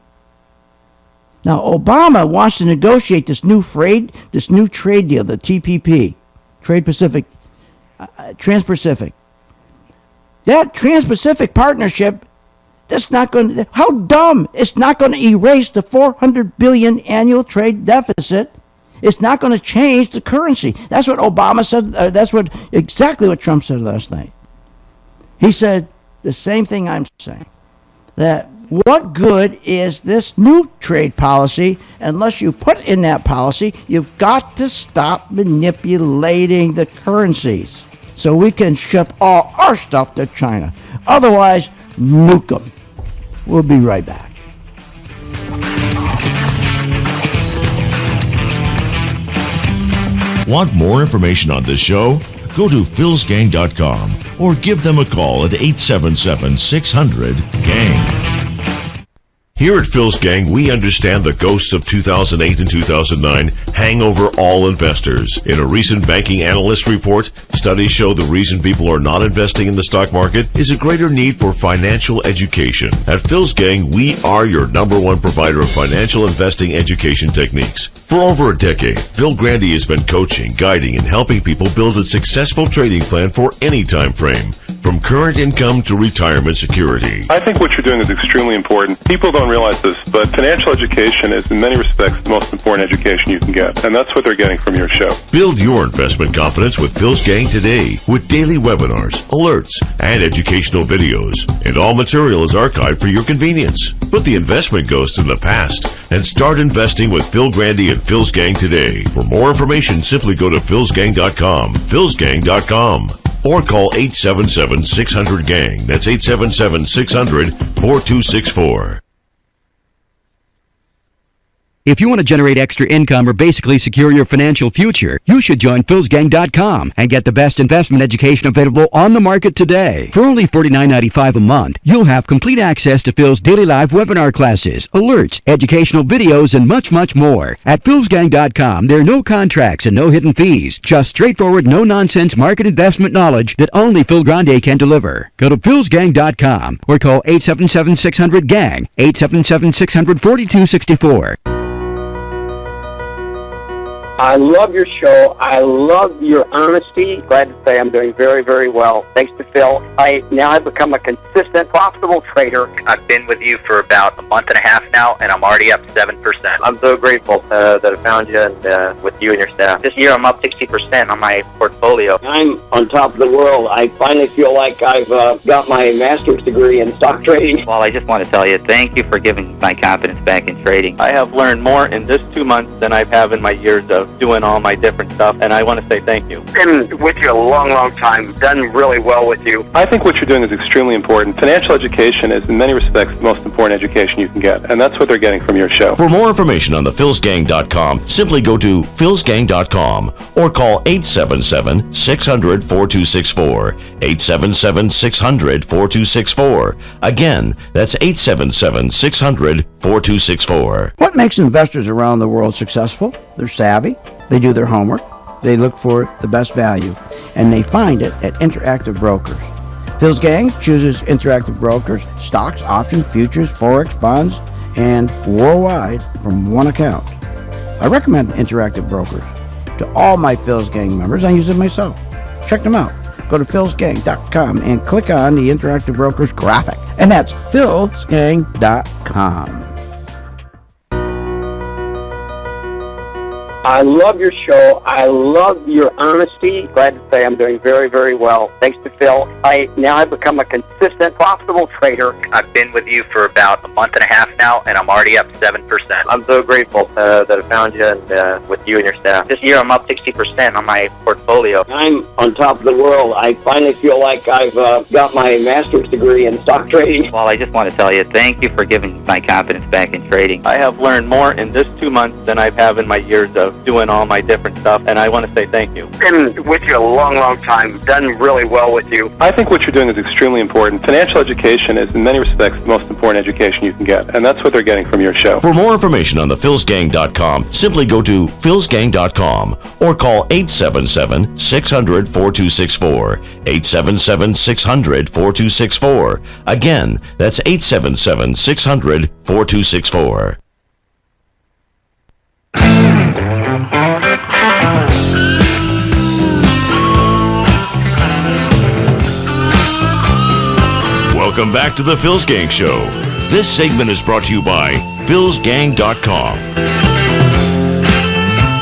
Now, Obama wants to negotiate this new trade deal, the TPP, Trans-Pacific. That Trans-Pacific partnership, that's not going to, how dumb, it's not going to erase the $400 billion annual trade deficit. It's not going to change the currency. That's what Obama said. Exactly what Trump said last night. He said the same thing I'm saying. That what good is this new trade policy unless you put in that policy, you've got to stop manipulating the currencies so we can ship all our stuff to China. Otherwise, nuke them. We'll be right back. Want more information on this show? Go to philsgang.com or give them a call at 877-600-GANG. Here at Phil's Gang, we understand the ghosts of 2008 and 2009 hang over all investors. In a recent banking analyst report, studies show the reason people are not investing in the stock market is a greater need for financial education. At Phil's Gang, we are your #1 provider of financial investing education techniques. For over a decade, Phil Grande has been coaching, guiding, and helping people build a successful trading plan for any time frame, from current income to retirement security. I think what you're doing is extremely important. People don't realize this, but financial education is in many respects the most important education you can get, and that's what they're getting from your show. Build your investment confidence with Phil's Gang today with daily webinars, alerts, and educational videos. And all material is archived for your convenience. Put the investment ghosts in the past and start investing with Phil Grande and Phil's Gang today. For more information, simply go to philsgang.com, philsgang.com. Or call 877-600-GANG. That's 877-600-4264. If you want to generate extra income or basically secure your financial future, you should join philsgang.com and get the best investment education available on the market today. For only $49.95 a month, you'll have complete access to Phil's daily live webinar classes, alerts, educational videos, and much, much more. At philsgang.com, there are no contracts and no hidden fees, just straightforward, no-nonsense market investment knowledge that only Phil Grande can deliver. Go to philsgang.com or call 877-600-GANG, 877-600-4264. I love your show. I love your honesty. Glad to say I'm doing very, very well. Thanks to Phil. I now have become a consistent, profitable trader. I've been with you for about a month and a half now, and I'm already up 7%. I'm so grateful that I found you and with you and your staff. This year, I'm up 60% on my portfolio. I'm on top of the world. I finally feel like I've got my master's degree in stock trading. Well, I just want to tell you, thank you for giving my confidence back in trading. I have learned more in this 2 months than I have in my years of doing all my different stuff, and I want to say thank you. Been with you a long, long time. Done really well with you. I think what you're doing is extremely important. Financial education is, in many respects, the most important education you can get, and that's what they're getting from your show. For more information on the philsgang.com, simply go to philsgang.com or call 877-600-4264. 877-600-4264. Again, that's 877-600-4264. What makes investors around the world successful? They're savvy, they do their homework, they look for the best value, and they find it at Interactive Brokers. Phil's Gang chooses Interactive Brokers, stocks, options, futures, forex, bonds, and worldwide from one account. I recommend Interactive Brokers to all my Phil's Gang members. I use it myself. Check them out. Go to philsgang.com and click on the Interactive Brokers graphic, and that's philsgang.com. I love your show. I love your honesty. Glad to say I'm doing very, very well. Thanks to Phil. I now have become a consistent, profitable trader. I've been with you for about a month and a half now, and I'm already up 7%. I'm so grateful that I found you and with you and your staff. This year, I'm up 60% on my portfolio. I'm on top of the world. I finally feel like I've got my master's degree in stock trading. Well, I just want to tell you, thank you for giving my confidence back in trading. I have learned more in this 2 months than I have in my years of doing all my different stuff, and I want to say thank you. Been with you a long, long time. Done really well with you. I think what you're doing is extremely important. Financial education is, in many respects, the most important education you can get, and that's what they're getting from your show. For more information on the philsgang.com, simply go to philsgang.com or call 877-600-4264. 877-600-4264. Again, that's 877-600-4264. Welcome back to the Phil's Gang Show. This segment is brought to you by philsgang.com.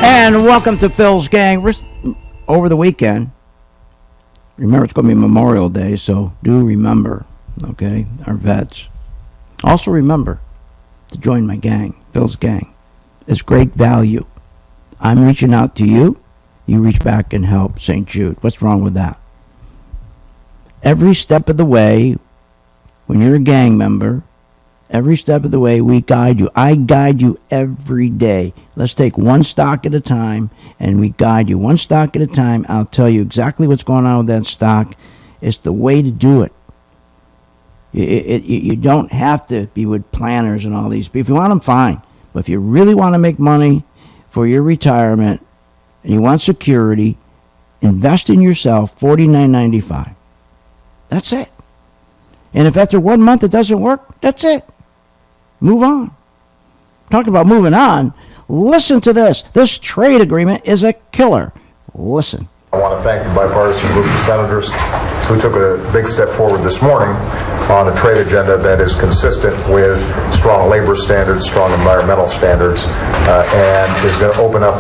And welcome to Phil's Gang. We're over the weekend. Remember, it's going to be Memorial Day, so do remember, okay, our vets. Also remember to join my gang, Phil's Gang. It's great value. I'm reaching out to you. You reach back and help St. Jude. What's wrong with that? Every step of the way, when you're a gang member, every step of the way we guide you. I guide you every day. Let's take one stock at a time, and we guide you one stock at a time. I'll tell you exactly what's going on with that stock. It's the way to do it. You don't have to be with planners and all these. If you want them, fine. But if you really want to make money for your retirement and you want security, invest in yourself, $49.95. That's it. And if after 1 month it doesn't work, that's it. Move on. Talking about moving on, listen to this. This trade agreement is a killer. Listen. I want to thank the bipartisan group of senators who took a big step forward this morning on a trade agenda that is consistent with strong labor standards, strong environmental standards, and is going to open up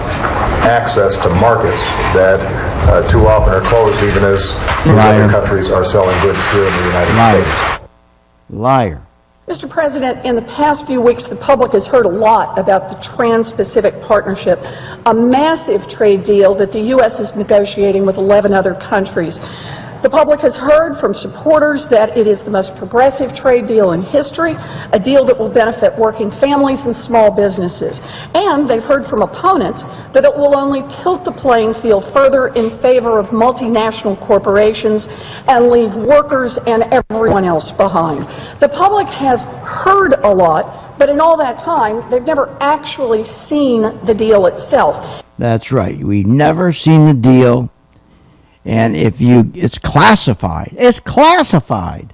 access to markets that too often are closed, even as other countries are selling goods here in the United States. Liar. Mr. President, in the past few weeks, the public has heard a lot about the Trans-Pacific Partnership, a massive trade deal that the U.S. is negotiating with 11 other countries. The public has heard from supporters that it is the most progressive trade deal in history, a deal that will benefit working families and small businesses. And they've heard from opponents that it will only tilt the playing field further in favor of multinational corporations and leave workers and everyone else behind. The public has heard a lot, but in all that time, they've never actually seen the deal itself. That's right. We've never seen the deal. And it's classified. It's classified.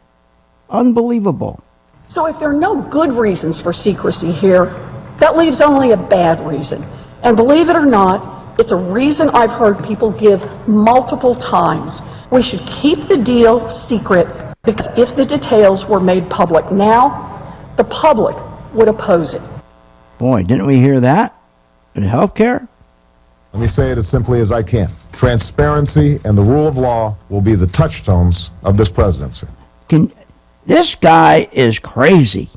Unbelievable. So if there are no good reasons for secrecy here, that leaves only a bad reason. And believe it or not, it's a reason I've heard people give multiple times. We should keep the deal secret because if the details were made public now, the public would oppose it. Boy, didn't we hear that in healthcare? Let me say it as simply as I can. Transparency and the rule of law will be the touchstones of this presidency. This guy is crazy.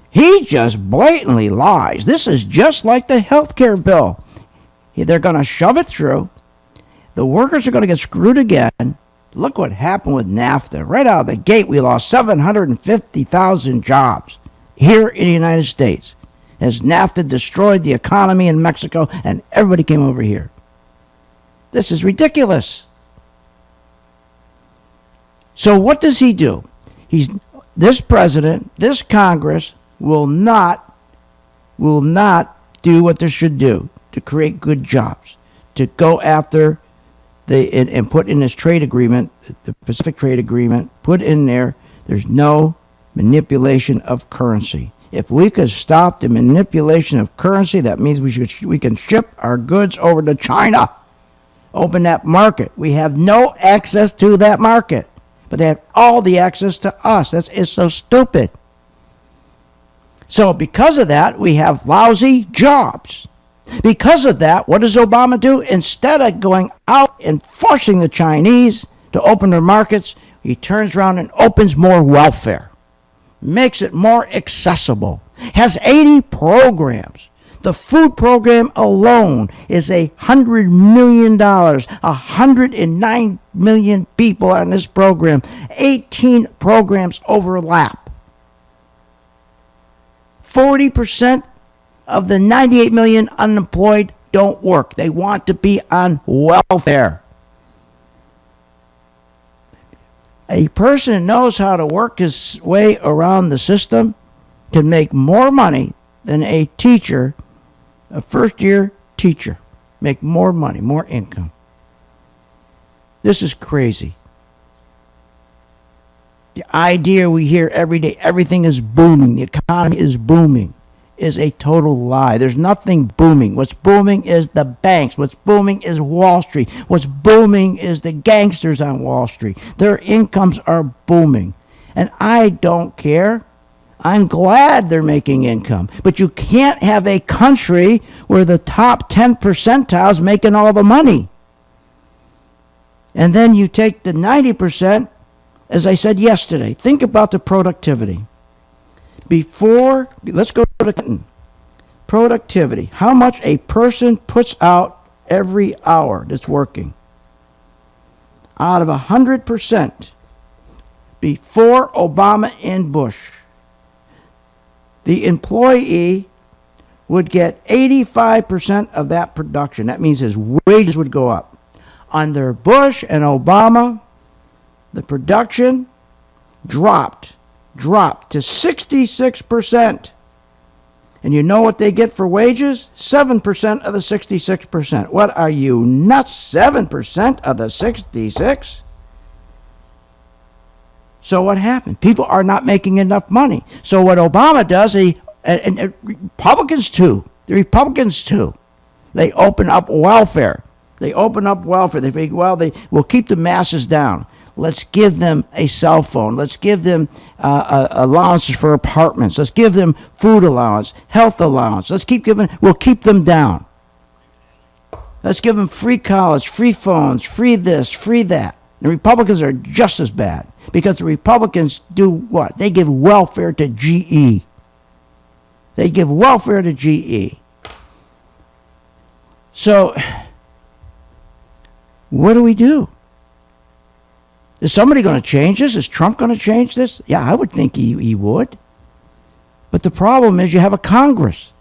He just blatantly lies. This is just like the healthcare bill. They're going to shove it through. The workers are going to get screwed again. Look what happened with NAFTA. Right out of the gate, we lost 750,000 jobs here in the United States, as NAFTA destroyed the economy in Mexico and everybody came over here. This is ridiculous. So what does he do? This president, this Congress will not do what they should do to create good jobs, to go after and put in this trade agreement, the Pacific Trade Agreement, put in there's no manipulation of currency. If we could stop the manipulation of currency, that means we can ship our goods over to China. Open that market. We have no access to that market, but they have all the access to us. It's so stupid. So because of that, we have lousy jobs. Because of that, what does Obama do? Instead of going out and forcing the Chinese to open their markets, he turns around and opens more welfare, makes it more accessible, has 80 programs. The food program alone is $100 million. 109 million people on this program. 18 programs overlap. 40% of the 98 million unemployed don't work. They want to be on welfare. A person who knows how to work his way around the system can make more money than a teacher, a first-year teacher. Make more money, more income. This is crazy. The idea we hear every day, everything is booming, the economy is booming, is a total lie. There's nothing booming. What's booming is the banks. What's booming is Wall Street. What's booming is the gangsters on Wall Street. Their incomes are booming. And I don't care. I'm glad they're making income. But you can't have a country where the top 10 percentile is making all the money. And then you take the 90%, as I said yesterday. Think about the productivity. Let's go to Clinton. Productivity. How much a person puts out every hour that's working. Out of 100%, before Obama and Bush, the employee would get 85% of that production. That means his wages would go up. Under Bush and Obama, the production dropped to 66%. And you know what they get for wages? 7% of the 66%. What are you nuts? 7% of the 66? So what happened? People are not making enough money. So what Obama does, and Republicans too, they open up welfare. They figure, well, they will keep the masses down. Let's give them a cell phone. Let's give them allowances for apartments. Let's give them food allowance, health allowance. We'll keep them down. Let's give them free college, free phones, free this, free that. The Republicans are just as bad because the Republicans do what? They give welfare to GE. So, what do? Is somebody going to change this? Is Trump going to change this? Yeah, I would think he would. But the problem is you have a Congress.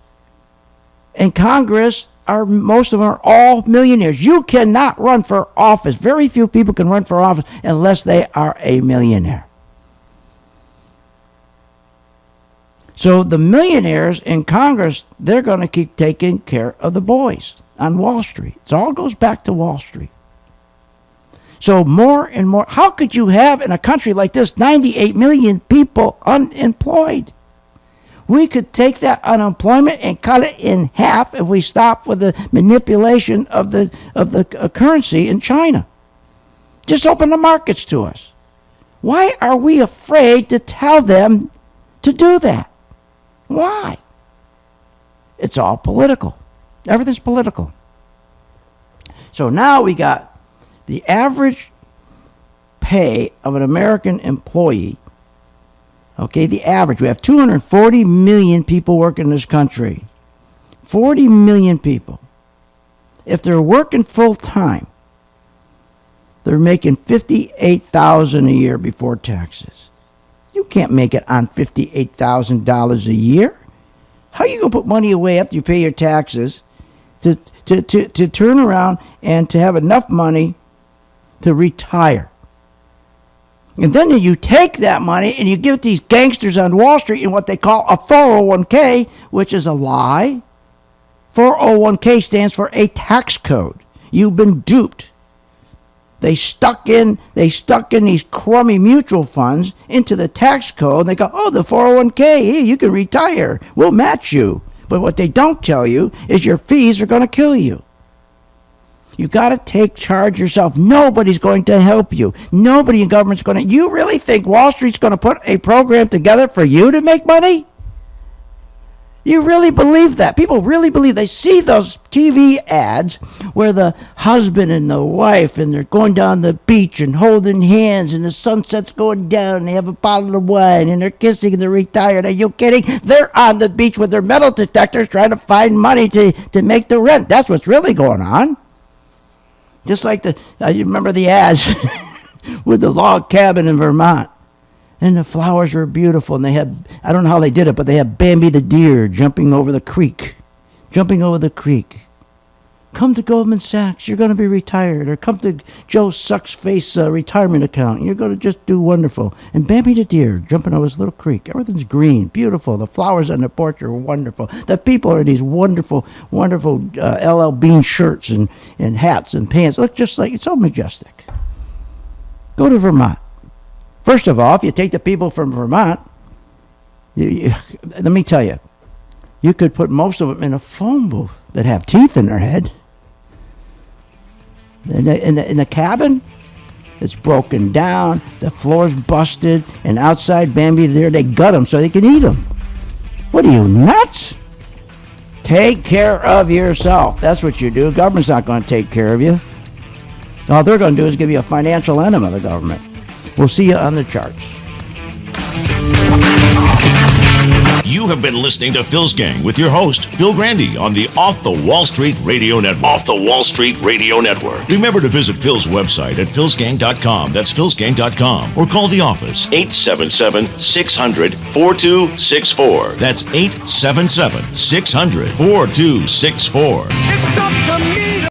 And Congress, most of them are all millionaires. You cannot run for office. Very few people can run for office unless they are a millionaire. So the millionaires in Congress, they're going to keep taking care of the boys on Wall Street. It all goes back to Wall Street. So more and more, how could you have in a country like this 98 million people unemployed? We could take that unemployment and cut it in half if we stop with the manipulation of the currency in China. Just open the markets to us. Why are we afraid to tell them to do that? Why? It's all political. Everything's political. So now we got the average pay of an American employee. Okay, the average. We have 240 million people working in this country. 40 million people. If they're working full time, they're making $58,000 a year before taxes. You can't make it on $58,000 a year. How are you going to put money away after you pay your taxes to turn around and to have enough money to retire? And then you take that money and you give it to these gangsters on Wall Street in what they call a 401k, which is a lie. 401k stands for a tax code. You've been duped. They stuck in these crummy mutual funds into the tax code. And they go, oh, the 401k, hey, you can retire. We'll match you. But what they don't tell you is your fees are going to kill you. You got to take charge yourself. Nobody's going to help you. Nobody in government's going to. You really think Wall Street's going to put a program together for you to make money? You really believe that? People really believe. They see those TV ads where the husband and the wife and they're going down the beach and holding hands and the sunset's going down and they have a bottle of wine and they're kissing and they're retired. Are you kidding? They're on the beach with their metal detectors trying to find money to make the rent. That's what's really going on. Just like you remember the ads with the log cabin in Vermont. And the flowers were beautiful. And they had, I don't know how they did it, but they had Bambi the deer jumping over the creek. Come to Goldman Sachs. You're going to be retired. Or come to Joe Suck's Face retirement account. You're going to just do wonderful. And Bambi the deer jumping over this little creek. Everything's green, beautiful. The flowers on the porch are wonderful. The people are in these wonderful, wonderful LL Bean shirts and hats and pants. Look just like, it's so majestic. Go to Vermont. First of all, if you take the people from Vermont, let me tell you, you could put most of them in a phone booth that have teeth in their head. In the cabin, it's broken down, the floor's busted, and outside Bambi there, they gut them so they can eat them. What are you, nuts? Take care of yourself. That's what you do. Government's not going to take care of you. All they're going to do is give you a financial enema, the government. We'll see you on the charts. You have been listening to Phil's Gang with your host, Phil Grande, on the Off the Wall Street Radio Network. Off the Wall Street Radio Network. Remember to visit Phil's website at philsgang.com. That's philsgang.com. Or call the office, 877-600-4264. That's 877-600-4264.